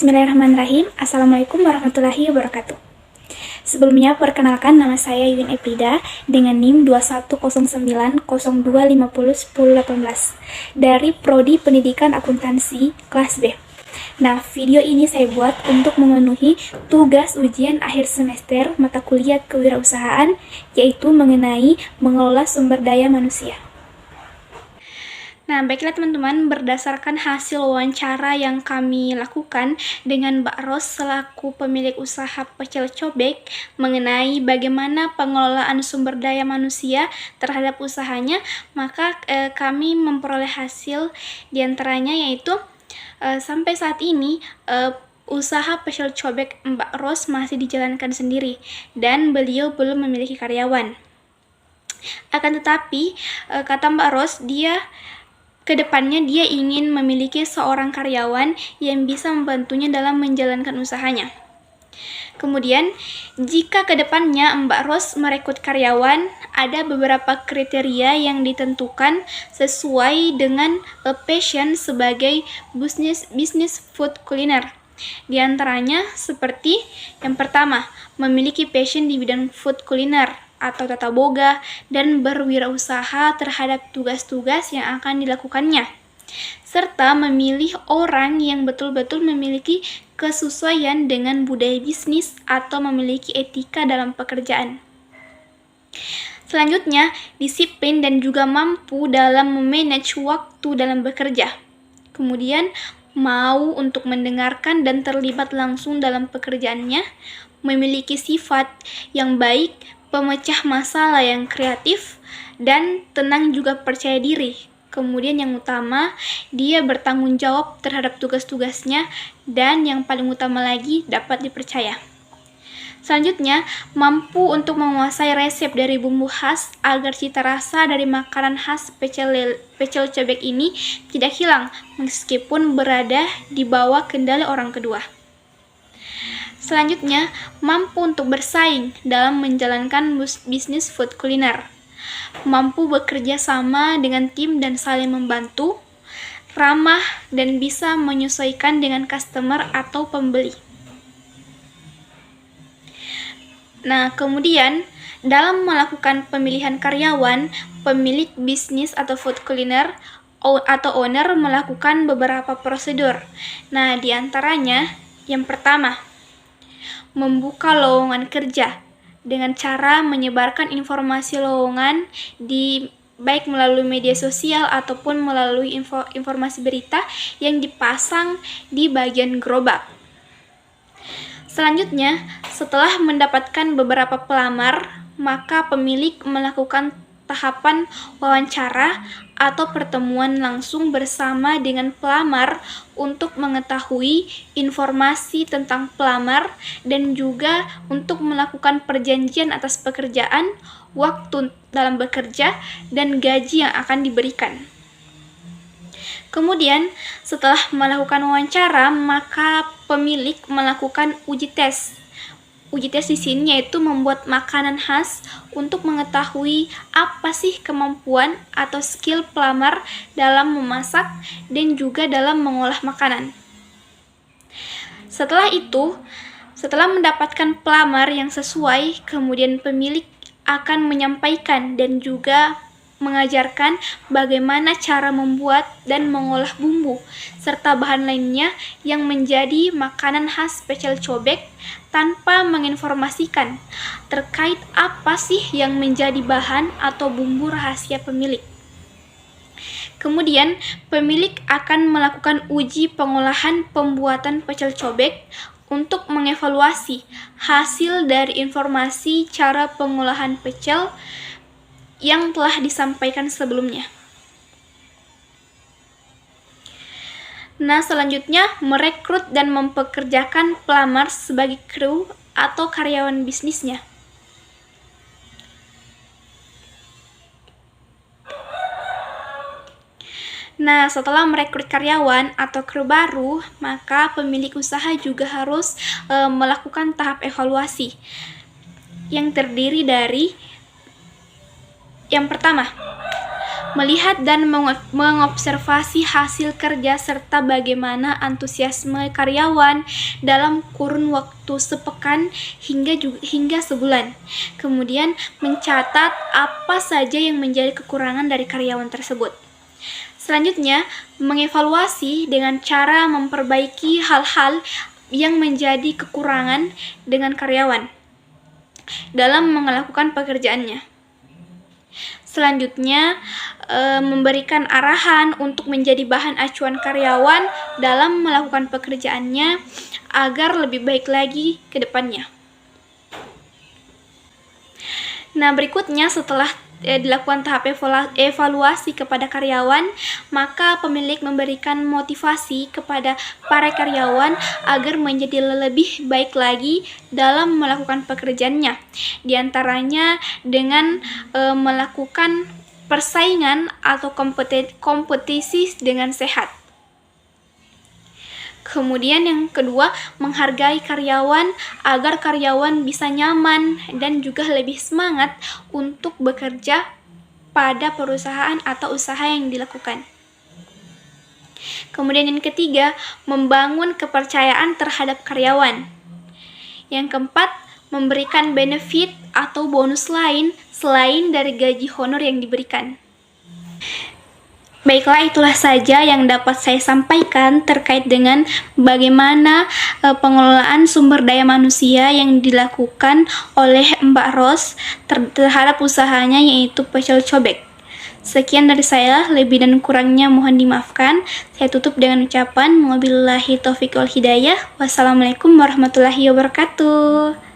Bismillahirrahmanirrahim. Assalamualaikum warahmatullahi wabarakatuh. Sebelumnya, perkenalkan nama saya Yuyun Eprida dengan NIM 210902501018 dari Prodi Pendidikan Akuntansi kelas B. Nah, video ini saya buat untuk memenuhi tugas ujian akhir semester mata kuliah kewirausahaan, yaitu mengenai mengelola sumber daya manusia. Nah, baiklah teman-teman, berdasarkan hasil wawancara yang kami lakukan dengan Mbak Ros selaku pemilik usaha pecel cobek mengenai bagaimana pengelolaan sumber daya manusia terhadap usahanya, maka kami memperoleh hasil diantaranya yaitu sampai saat ini usaha pecel cobek Mbak Ros masih dijalankan sendiri dan beliau belum memiliki karyawan. Akan tetapi, kata Mbak Ros, kedepannya dia ingin memiliki seorang karyawan yang bisa membantunya dalam menjalankan usahanya. Kemudian, jika kedepannya Mbak Ros merekrut karyawan, ada beberapa kriteria yang ditentukan sesuai dengan passion sebagai bisnis food kuliner. Di antaranya seperti yang pertama, memiliki passion di bidang food kuliner atau tata boga dan berwirausaha terhadap tugas-tugas yang akan dilakukannya, serta memilih orang yang betul-betul memiliki kesesuaian dengan budaya bisnis atau memiliki etika dalam pekerjaan. Selanjutnya, disiplin dan juga mampu dalam memanage waktu dalam bekerja. Kemudian, mau untuk mendengarkan dan terlibat langsung dalam pekerjaannya, memiliki sifat yang baik, pemecah masalah yang kreatif, dan tenang juga percaya diri. Kemudian yang utama, dia bertanggung jawab terhadap tugas-tugasnya, dan yang paling utama lagi, dapat dipercaya. Selanjutnya, mampu untuk menguasai resep dari bumbu khas agar cita rasa dari makanan khas pecel cobek ini tidak hilang meskipun berada di bawah kendali orang kedua. Selanjutnya, mampu untuk bersaing dalam menjalankan bisnis food kuliner. Mampu bekerja sama dengan tim dan saling membantu, ramah dan bisa menyesuaikan dengan customer atau pembeli. Nah, kemudian dalam melakukan pemilihan karyawan, pemilik bisnis atau food kuliner atau owner melakukan beberapa prosedur. Nah, di antaranya yang pertama, membuka lowongan kerja dengan cara menyebarkan informasi lowongan baik melalui media sosial ataupun melalui informasi berita yang dipasang di bagian gerobak. Selanjutnya, setelah mendapatkan beberapa pelamar, maka pemilik melakukan tahapan wawancara atau pertemuan langsung bersama dengan pelamar untuk mengetahui informasi tentang pelamar dan juga untuk melakukan perjanjian atas pekerjaan, waktu dalam bekerja, dan gaji yang akan diberikan. Kemudian, setelah melakukan wawancara, maka pemilik melakukan uji tes. Uji tes di sini yaitu membuat makanan khas untuk mengetahui apa sih kemampuan atau skill pelamar dalam memasak dan juga dalam mengolah makanan. Setelah itu, setelah mendapatkan pelamar yang sesuai, kemudian pemilik akan menyampaikan dan juga mengajarkan bagaimana cara membuat dan mengolah bumbu serta bahan lainnya yang menjadi makanan khas pecel cobek tanpa menginformasikan terkait apa sih yang menjadi bahan atau bumbu rahasia pemilik. Kemudian, pemilik akan melakukan uji pengolahan pembuatan pecel cobek untuk mengevaluasi hasil dari informasi cara pengolahan pecel yang telah disampaikan sebelumnya. Nah, selanjutnya merekrut dan mempekerjakan pelamar sebagai kru atau karyawan bisnisnya. Nah, setelah merekrut karyawan atau kru baru, maka pemilik usaha juga harus melakukan tahap evaluasi yang terdiri dari yang pertama, melihat dan mengobservasi hasil kerja serta bagaimana antusiasme karyawan dalam kurun waktu sepekan hingga sebulan. Kemudian mencatat apa saja yang menjadi kekurangan dari karyawan tersebut. Selanjutnya, mengevaluasi dengan cara memperbaiki hal-hal yang menjadi kekurangan dengan karyawan dalam melakukan pekerjaannya. Selanjutnya, memberikan arahan untuk menjadi bahan acuan karyawan dalam melakukan pekerjaannya agar lebih baik lagi ke depannya. Nah, berikutnya setelah dilakukan tahap evaluasi kepada karyawan, maka pemilik memberikan motivasi kepada para karyawan agar menjadi lebih baik lagi dalam melakukan pekerjaannya. Di antaranya dengan melakukan persaingan atau kompetisi dengan sehat. Kemudian yang kedua, menghargai karyawan agar karyawan bisa nyaman dan juga lebih semangat untuk bekerja pada perusahaan atau usaha yang dilakukan. Kemudian yang ketiga, membangun kepercayaan terhadap karyawan. Yang keempat, memberikan benefit atau bonus lain selain dari gaji honor yang diberikan. Baiklah, itulah saja yang dapat saya sampaikan terkait dengan bagaimana pengelolaan sumber daya manusia yang dilakukan oleh Mbak Ros terhadap usahanya yaitu pecel cobek. Sekian dari saya, lebih dan kurangnya mohon dimaafkan. Saya tutup dengan ucapan wabillahi taufiq wal hidayah. Wassalamualaikum warahmatullahi wabarakatuh.